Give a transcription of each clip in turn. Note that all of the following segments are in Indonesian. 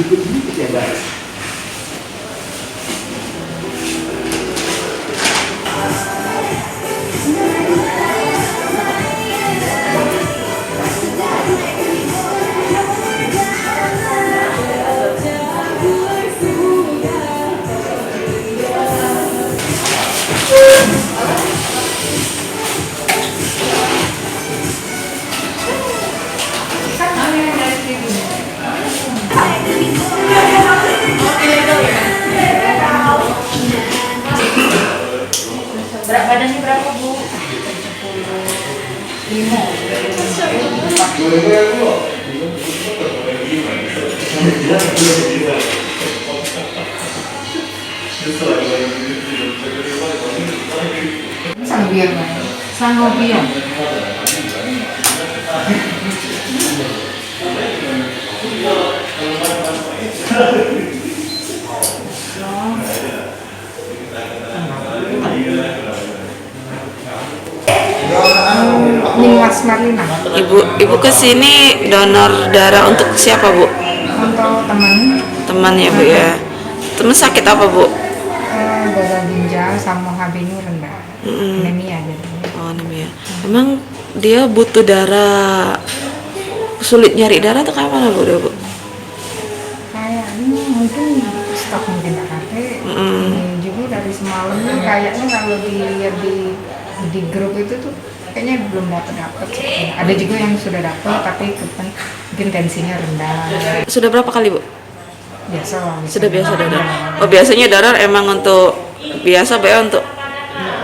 Berikut berikut ya guys. Badannya berapa, Bu? 5. Sangobion. Nimas Marlina. Ibu kesini donor darah untuk siapa, Bu? Untuk Teman ya, Bu ya. Teman sakit apa, Bu? gagal ginjal sama HB-nya rendah. Anemia jadi. Oh, anemia. Emang dia butuh darah, sulit nyari darah atau kayak mana, Bu? Kayaknya mungkin stok mungkin AKT. Ini juga dari semalam kayaknya kalau dilihat di grup itu tuh kayaknya belum dapat. Ada juga yang sudah dapat tapi mungkin tensinya rendah. Sudah berapa kali, Bu? Biasa lah. Sudah biasa darah. Oh, biasanya darah emang untuk biasa, Bu ya, untuk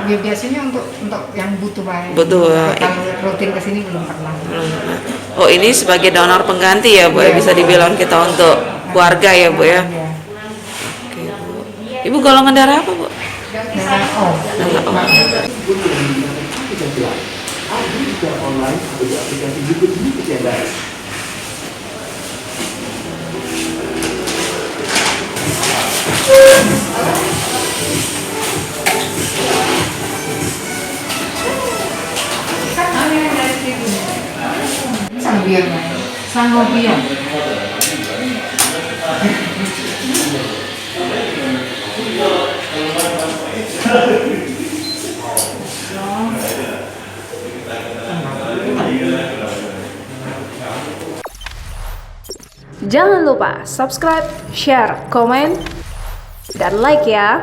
Ya, biasanya untuk yang butuh baik. Butuh, Kalau rutin kesini belum pernah. Oh, ini sebagai donor pengganti ya, Bu ya, bisa dibilang kita untuk keluarga ya, Bu ya. Iya. Oke, Bu. Ibu golongan darah apa, Bu? Darah O. Darah O. Untuk menggunakan aplikasi lain, ada secara online atau di aplikasi berikut berikut ya guys. Sangobion. Jangan lupa subscribe, share, komen, dan like ya.